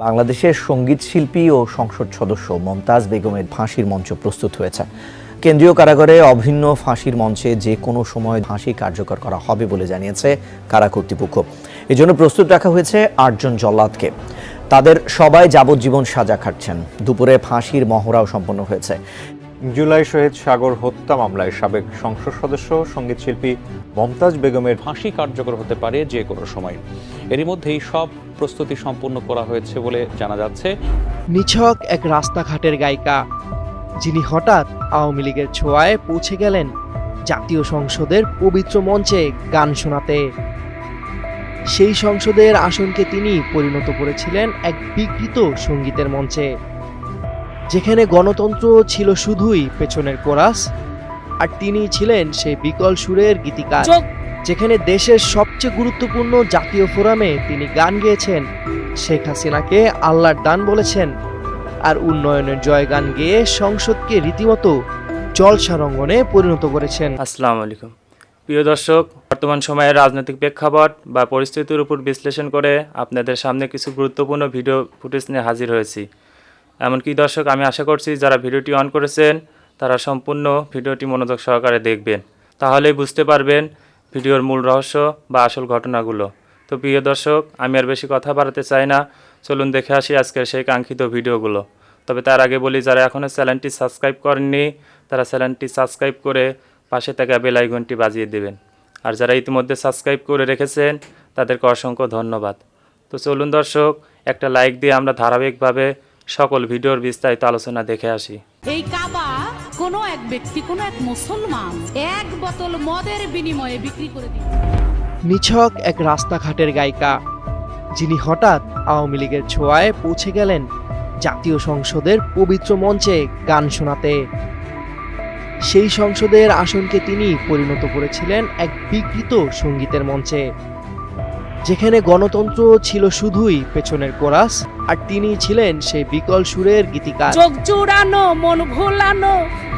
বাংলাদেশের সঙ্গীত শিল্পী ও সংসদ সদস্য মমতাজ বেগমের ফাঁসির মঞ্চ প্রস্তুত হয়েছে। কেন্দ্রীয় কারাগারে অভিন্ন ফাঁসির মঞ্চে যে কোনো সময় ফাঁসি কার্যকর করা হবে বলে জানিয়েছে কারা কর্তৃপক্ষ। এজন্য প্রস্তুত রাখা হয়েছে ৮ জন জল্লাদকে। তাদের সবাই যাবজ্জীবন সাজা খাটছেন। দুপুরে ফাঁসির মহড়াও সম্পন্ন হয়েছে। জুলাই শহীদ সাগর হত্যা মামলায় সাবেক সংসদ সদস্য সঙ্গীত শিল্পী মমতাজ বেগমের ফাঁসি কার্যকর হতে পারে যে কোনো সময়। এরই মধ্যেই সব প্রস্তুতি সম্পূর্ণ করা হয়েছে বলে জানা যাচ্ছে। নিছক এক রাস্তাঘাটের গায়িকা যিনি হঠাৎ আওয়ামী লীগের ছোঁয়ায় পৌঁছে গেলেন জাতীয় সংসদের পবিত্র মঞ্চে গান শোনাতে। সেই সংসদের আসনকে তিনি পরিণত করেছিলেন এক বিকৃত সঙ্গীতের মঞ্চে, যেখানে গণতন্ত্র ছিল শুধুই পেছনের কোরাস, আর তিনি ছিলেন সেই বিকল সুরের গীতিকার। যেখানে দেশের সবচেয়ে গুরুত্বপূর্ণ জাতীয় ফোরামে তিনি গান গেয়েছেন, শেখ হাসিনাকে আল্লাহর দান বলেছেন, আর উন্নয়নের জয়গান গেয়ে সংসদকে রীতিমতো জলসারঙ্গনে পরিণত করেছেন। আসসালামু আলাইকুম প্রিয় দর্শক, বর্তমান সময়ের রাজনৈতিক প্রেক্ষাপট বা পরিস্থিতির উপর বিশ্লেষণ করে আপনাদের সামনে কিছু গুরুত্বপূর্ণ ভিডিও ফুটেজ নিয়ে হাজির হয়েছি। এমনকি দর্শক, আমি আশা করছি যারা ভিডিওটি অন করেছেন তারা সম্পূর্ণ ভিডিওটি মনোযোগ সহকারে দেখবেন, তাহলেই বুঝতে পারবেন ভিডিওর মূল রহস্য বা আসল ঘটনাগুলো। তো প্রিয় দর্শক, আমি আর বেশি কথা বাড়াতে চাই না, চলুন দেখে আসি আজকের সেই কাঙ্ক্ষিত ভিডিওগুলো। তবে তার আগে বলি, যারা এখনও চ্যানেলটি সাবস্ক্রাইব করেননি তারা চ্যানেলটি সাবস্ক্রাইব করে পাশে থাকা বেল আইকনটি বাজিয়ে দেবেন, আর যারা ইতিমধ্যে সাবস্ক্রাইব করে রেখেছেন তাদেরকে অসংখ্য ধন্যবাদ। তো চলুন দর্শক, একটা লাইক দিয়ে আমরা ধারাবাহিকভাবে সকল ভিডিওর বিস্তারিত আলোচনা দেখে আসি। এই কাবা কোনো এক ব্যক্তি, কোনো এক মুসলমান এক বোতল মদের বিনিময়ে বিক্রি করে দিয়েছে। নিছক এক রাস্তাঘাটের গায়িকা যিনি হঠাৎ আওয়ামী লীগের ছোঁয়ায় পৌঁছে গেলেন জাতীয় সংসদের পবিত্র মঞ্চে গান শোনাতে। সেই সংসদের আসনকে তিনি পরিণত করেছিলেন এক বিকৃত সঙ্গীতের মঞ্চে, যেখানে গণতন্ত্র ছিল শুধুই পেছনের কোরাস, আর তিনি ছিলেন সেই বিকল সুরের গীতিকার। চোখ জোড়ানো, মন ভোলানো,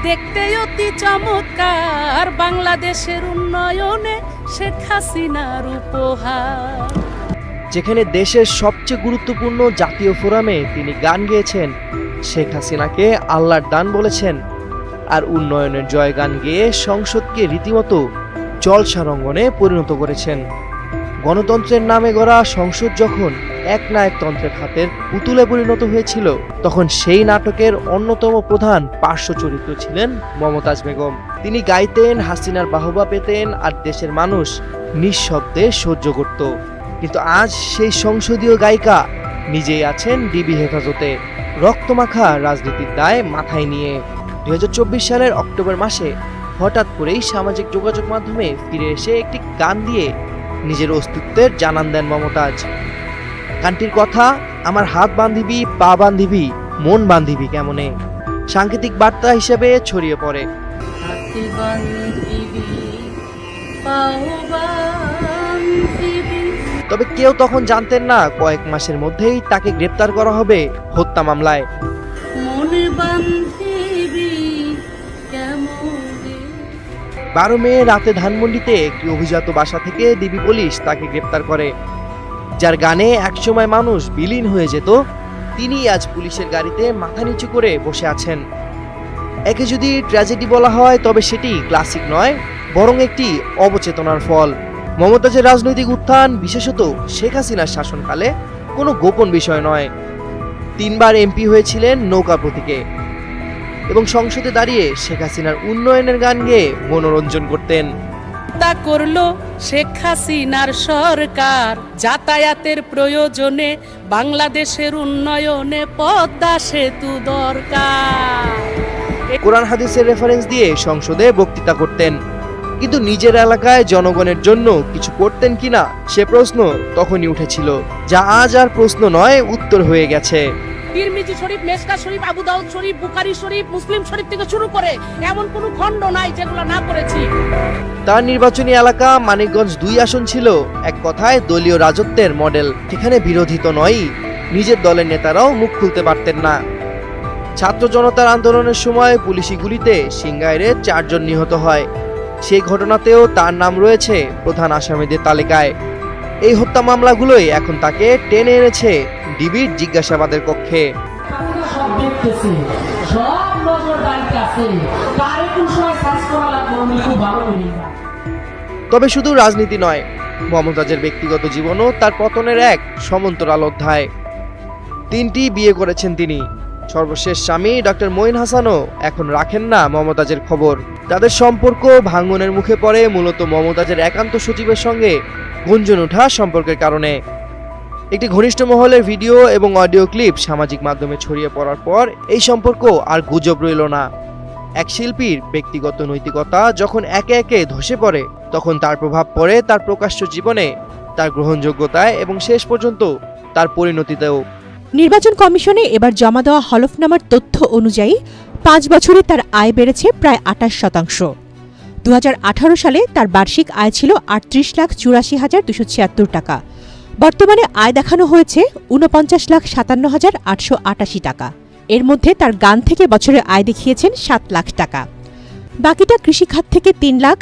দেখতে অতি চমৎকার, বাংলাদেশের উন্নয়নে শেখ হাসিনার উপহার। যেখানে দেশের সবচেয়ে গুরুত্বপূর্ণ জাতীয় ফোরামে তিনি গান গেয়েছেন, শেখ হাসিনাকে আল্লাহর দান বলেছেন, আর উন্নয়নের জয়গান গেয়ে সংসদকে রীতিমতো জলসারঙ্গনে পরিণত করেছেন। গণতন্ত্রের নামে গড়া সংসদ যখন একনায়কতন্ত্রের হাতের পুতুলে পরিণত হয়েছিল, তখন সেই নাটকের অন্যতম প্রধান পার্শ্ব চরিত্র ছিলেন মমতাজ বেগম। তিনি গাইতেন, হাসিনার বাহবা পেতেন, আর দেশের মানুষ নিঃশব্দে সহ্য করত। কিন্তু আজ সেই সংসদীয় গায়িকা নিজেই আছেন ডিবি হেফাজতে, রক্তমাখা রাজনীতির দায় মাথায় নিয়ে। 2024 সালের অক্টোবর মাসে হঠাৎ করেই সামাজিক যোগাযোগ মাধ্যমে ফিরে এসে একটি গান দিয়ে নিজের অস্তিত্বের জানান দেন মমতাজ। গানটির কথা, আমার হাত বান্ধিবি, পা বান্ধিবি, মন বান্ধিবি কেমনে, সাংকেতিক বার্তা হিসেবে ছড়িয়ে পড়ে। তবে কেউ তখন জানতেন না কয়েক মাসের মধ্যেই তাকে গ্রেপ্তার করা হবে হত্যা মামলায়। 12 মে রাতে ধানমন্ডিতে একটি অভিজাত বাসা থেকে ডিবি পুলিশ তাকে গ্রেপ্তার করে। যার গানে একসময় মানুষ বিলীন হয়ে যেত, তিনি আজ পুলিশের গাড়িতে মাথা নিচু করে বসে আছেন। একে যদি ট্র্যাজেডি বলা হয় তবে সেটি ক্লাসিক নয়, বরং একটি অবচেতনার ফল। মমতাজের রাজনৈতিক উত্থান, বিশেষত শেখ হাসিনার শাসনকালে, কোনো গোপন বিষয় নয়। 3 বার এমপি হয়েছিলেন নৌকা প্রতীকে, এবং সংসদে দাঁড়িয়ে শেখ হাসিনার উন্নয়নের গান গেয়ে মনোরঞ্জন করতেন। তা করলো শেখ হাসিনার সরকার, যাতায়াতের প্রয়োজনে বাংলাদেশের উন্নয়নে পদ্মা সেতু দরকার। কোরআন হাদিসের রেফারেন্স দিয়ে সংসদে বক্তৃতা করতেন, কিন্তু নিজের এলাকায় জনগণের জন্য কিছু করতেন কিনা সে প্রশ্ন তখনই উঠেছিল, যা আজ আর প্রশ্ন নয়, উত্তর হয়ে গেছে। তিরমিজি শরীফ, মেশকা শরীফ, আবু দাউদ শরীফ, বুখারী শরীফ, মুসলিম শরীফ থেকে শুরু করে এমন কোনো খণ্ড নাই যেগুলো না করেছি। তার নির্বাচনী এলাকা মানিকগঞ্জ 2 আসন ছিল এক কথায় দলীয় রাজত্বের মডেল। সেখানে বিরোধী তো নয়, নিজের দলের নেতারাও মুখ খুলতে পারতেন না। ছাত্র জনতার আন্দোলনের সময় পুলিশি গুলিতে সিংগাইরে 4 জন নিহত হয়। সেই ঘটনাতেও তার নাম রয়েছে প্রধান আসামিদের তালিকায়। এই হত্যা মামলাগুলোই এখন তাকে টেনে এনেছে ডিবির জিজ্ঞাসাবাদের কক্ষে। সব দেখতেছি, সব নজর দায়িত্ব আছে, কারে কোন সময় সার্চ করা লাগবে উনি খুব ভালো করে জানেন। তবে শুধু রাজনীতি নয়, মমতাজের ব্যক্তিগত জীবনও তার পতনের এক সমান্তরাল অধ্যায়। 3টি বিয়ে করেছেন তিনি। সর্বশেষ স্বামী ডক্টর মঈন হাসানও এখন রাখেন না মমতাজের খবর। তাদের সম্পর্ক ভাঙনের মুখে পড়ে মূলত মমতাজের একান্ত সচিবের সঙ্গে গুঞ্জন ওঠা সম্পর্কের কারণে। একটি ঘনিষ্ঠ মহলের ভিডিও এবং অডিও ক্লিপ সামাজিক মাধ্যমে ছড়িয়ে পড়ার পর এই সম্পর্ক আর গুজব রইল না। এক শিল্পীর ব্যক্তিগত নৈতিকতা যখন একে একে ধসে পড়ে, তখন তার প্রভাব পড়ে তার প্রকাশ্য জীবনে, তার গ্রহণযোগ্যতায় এবং শেষ পর্যন্ত তার পরিণতিতেও। নির্বাচন কমিশনে এবার জমা দেওয়া হলফনামার তথ্য অনুযায়ী 5 বছরে তার আয় বেড়েছে প্রায় 28%। 2018 সালে তার বার্ষিক আয় ছিল 38,84,276 টাকা। বর্তমানে আয় দেখানো হয়েছে 49,57,888 টাকা। এর মধ্যে তার গান থেকে বছরে আয় দেখিয়েছেন 7 লাখ টাকা। বাকিটা কৃষিখাত থেকে 3 লাখ,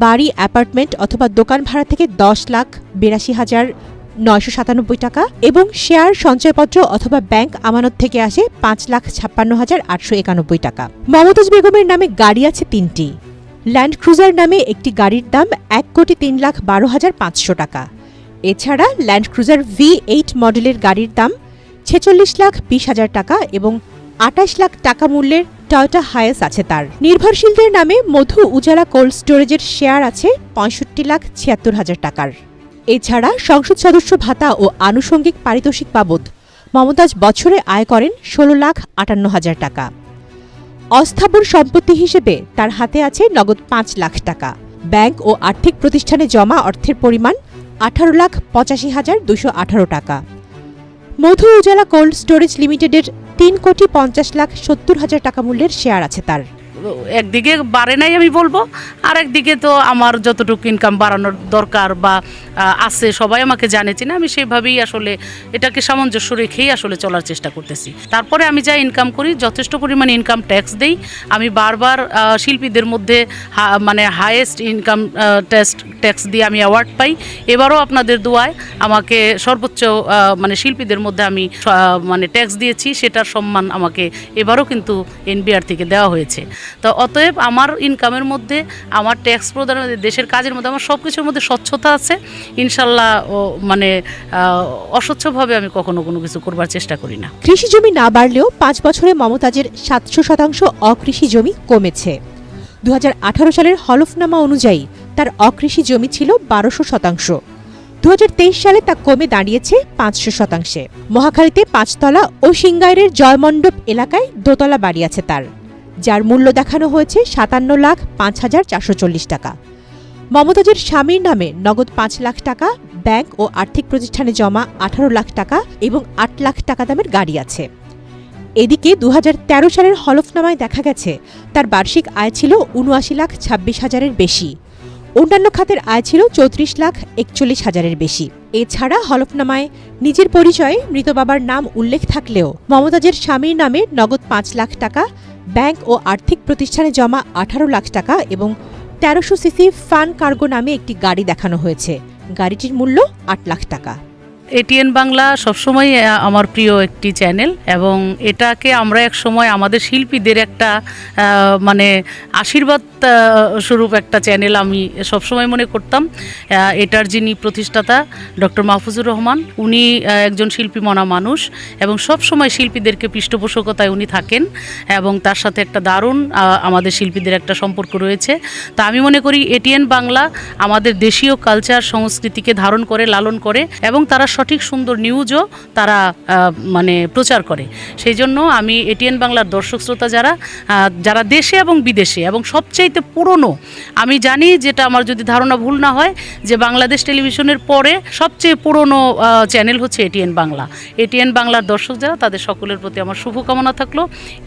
বাড়ি, অ্যাপার্টমেন্ট অথবা দোকান ভাড়া থেকে 10,82,997 টাকা এবং শেয়ার, সঞ্চয়পত্র অথবা ব্যাংক আমানত থেকে আসে 5,56,891 টাকা। মমতাজ বেগমের নামে গাড়ি আছে 3টি। ল্যান্ড ক্রুজার নামে একটি গাড়ির দাম 1,03,12,500 টাকা। এছাড়া ল্যান্ড ক্রুজার V8 মডেলের গাড়ির দাম 46,20,000 টাকা এবং 28 লাখ টাকা মূল্যের টয়োটা হায়াস আছে তার। নির্ভরশীলদের নামে মধু উজালা কোল্ড স্টোরেজের শেয়ার আছে 65,76,000 টাকার। এছাড়া সংসদ সদস্য ভাতা ও আনুষঙ্গিক পারিতোষিক বাবদ মমতাজ বছরে আয় করেন 16,58,000 টাকা। অস্থাবর সম্পত্তি হিসেবে তার হাতে আছে নগদ 5 লাখ টাকা। ব্যাংক ও আর্থিক প্রতিষ্ঠানে জমা অর্থের পরিমাণ 18,85,218 টাকা। মধু উজালা কোল্ড স্টোরেজ লিমিটেডের 3,50,70,000 টাকা মূল্যের শেয়ার আছে তার। একদিকে বাড়ে নাই আমি বলবো, আর একদিকে তো আমার যতটুকু ইনকাম বাড়ানোর দরকার বা আছে, সবাই আমাকে জানে চিনা, আমি সেইভাবেই আসলে এটাকে সামঞ্জস্য রেখেই আসলে চলার চেষ্টা করতেছি। তারপরে আমি যা ইনকাম করি যথেষ্ট পরিমাণে ইনকাম ট্যাক্স দেই। আমি বারবার শিল্পীদের মধ্যে মানে হাইয়েস্ট ইনকাম ট্যাক্স দিয়ে আমি অ্যাওয়ার্ড পাই। এবারও আপনাদের দোয়ায় আমাকে সর্বোচ্চ মানে শিল্পীদের মধ্যে আমি মানে ট্যাক্স দিয়েছি, সেটার সম্মান আমাকে এবারও কিন্তু এনবিআর থেকে দেওয়া হয়েছে। তো অতএব আমার ইনকামের মধ্যে, আমার ট্যাক্স প্রদানের, দেশের কাজের মধ্যে আমার সব কিছুর মধ্যে স্বচ্ছতা আছে ইনশাল্লাহ। মানে অস্বচ্ছভাবে আমি কখনো কোনো কিছু করবার চেষ্টা করি না। কৃষি জমি না বাড়লেও 5 বছরে মমতাজের 700% অকৃষি জমি কমেছে। 2018 সালের হলফনামা অনুযায়ী তার অকৃষি জমি ছিল 1200%। 2023 সালে তা কমে দাঁড়িয়েছে 500%। মহাখালীতে 5 তলা ও সিংগাইরের জয়মণ্ডপ এলাকায় দোতলা বাড়ি আছে তার, যার মূল্য দেখানো হয়েছে 57,05,440 টাকা। মমতাজের স্বামীর নামে নগদ 5 লাখ টাকা, ব্যাংক ও আর্থিক প্রতিষ্ঠানে জমা 18 লাখ টাকা এবং 8 লাখ টাকা দামের গাড়ি আছে। এদিকে 2013 সালের হলফনামায় দেখা গেছে তার বার্ষিক আয় ছিল 79,26,000-এর বেশি। অন্যান্য খাতের আয় ছিল 34,41,000-এর বেশি। এছাড়া হলফনামায় নিজের পরিচয়ে মৃত বাবার নাম উল্লেখ থাকলেও মমতাজের স্বামীর নামে নগদ 5 লাখ টাকা, ব্যাংক ও আর্থিক প্রতিষ্ঠানে জমা 18 লাখ টাকা এবং 1300 সিসি ফান কার্গো নামে একটি গাড়ি দেখানো হয়েছে। গাড়িটির মূল্য 8 লাখ টাকা। এটিএন বাংলা সবসময় আমার প্রিয় একটি চ্যানেল এবং এটাকে আমরা এক সময় আমাদের শিল্পীদের একটা মানে আশীর্বাদ স্বরূপ একটা চ্যানেল আমি সবসময় মনে করতাম। এটার যিনি প্রতিষ্ঠাতা ডক্টর মাহফুজুর রহমান, উনি একজন শিল্পী মনা মানুষ এবং সবসময় শিল্পীদেরকে পৃষ্ঠপোষকতায় উনি থাকেন এবং তার সাথে একটা দারুণ আমাদের শিল্পীদের একটা সম্পর্ক রয়েছে। তা আমি মনে করি এটিএন বাংলা আমাদের দেশীয় কালচার সংস্কৃতিকে ধারণ করে, লালন করে এবং তারা সঠিক সুন্দর নিউজও তারা মানে প্রচার করে। সেই জন্য আমি এটিএন বাংলার দর্শক শ্রোতা যারা দেশে এবং বিদেশে এবং সবচাইতে পুরনো, আমি জানি যেটা আমার যদি ধারণা ভুল না হয় যে বাংলাদেশ টেলিভিশনের পরে সবচেয়ে পুরনো চ্যানেল হচ্ছে এটিএন বাংলা। এটিএন বাংলার দর্শক যারা, তাদের সকলের প্রতি আমার শুভকামনা থাকলো,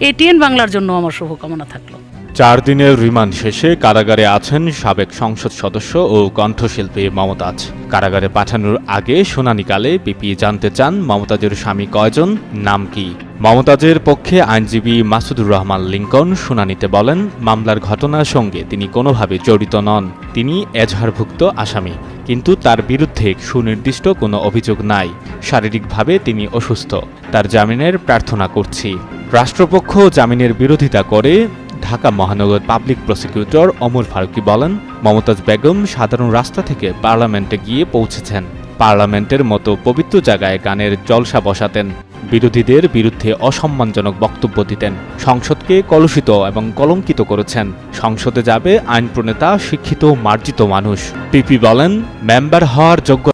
এটিএন বাংলার জন্য আমার শুভকামনা থাকলো। 4 দিনের রিমান্ড শেষে কারাগারে আছেন সাবেক সংসদ সদস্য ও কণ্ঠশিল্পী মমতাজ। কারাগারে পাঠানোর আগে শুনানিকালে পিপি জানতে চান মমতাজের স্বামী কয়জন, নাম কি। মমতাজের পক্ষে আইনজীবী মাসুদুর রহমান লিংকন শুনানিতে বলেন, মামলার ঘটনার সঙ্গে তিনি কোনোভাবে জড়িত নন, তিনি এজাহারভুক্ত আসামি। কিন্তু তার বিরুদ্ধে সুনির্দিষ্ট কোনো অভিযোগ নাই। শারীরিকভাবে তিনি অসুস্থ, তার জামিনের প্রার্থনা করছি। রাষ্ট্রপক্ষ জামিনের বিরোধিতা করে ঢাকা মহানগর পাবলিক প্রসিকিউটর ওমর ফারুকী বলেন, মমতাজ বেগম সাধারণ রাস্তা থেকে পার্লামেন্টে গিয়ে পৌঁছেছেন। পার্লামেন্টের মতো পবিত্র জায়গায় গানের জলসা বসাতেন, বিরোধীদের বিরুদ্ধে অসম্মানজনক বক্তব্য দিতেন, সংসদকে কলুষিত এবং কলঙ্কিত করেছেন। সংসদে যাবে আইন প্রণেতা, শিক্ষিত, মার্জিত মানুষ। পিপি বলেন, মেম্বার হওয়ার যোগ্য।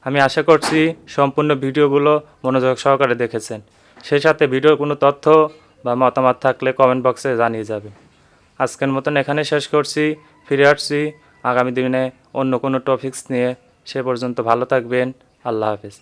আমি আশা করছি সম্পূর্ণ ভিডিওগুলো মনোযোগ সহকারে দেখেছেন। সেই সাথে ভিডিওর কোনো তথ্য বা মতামত থাকলে কমেন্ট বক্সে জানিয়ে যাবেন। আজকের মতন এখানে শেষ করছি। ফিরে আসছি আগামী দিনে অন্য কোনো টপিকস নিয়ে। সে পর্যন্ত ভালো থাকবেন। আল্লাহ হাফেজ।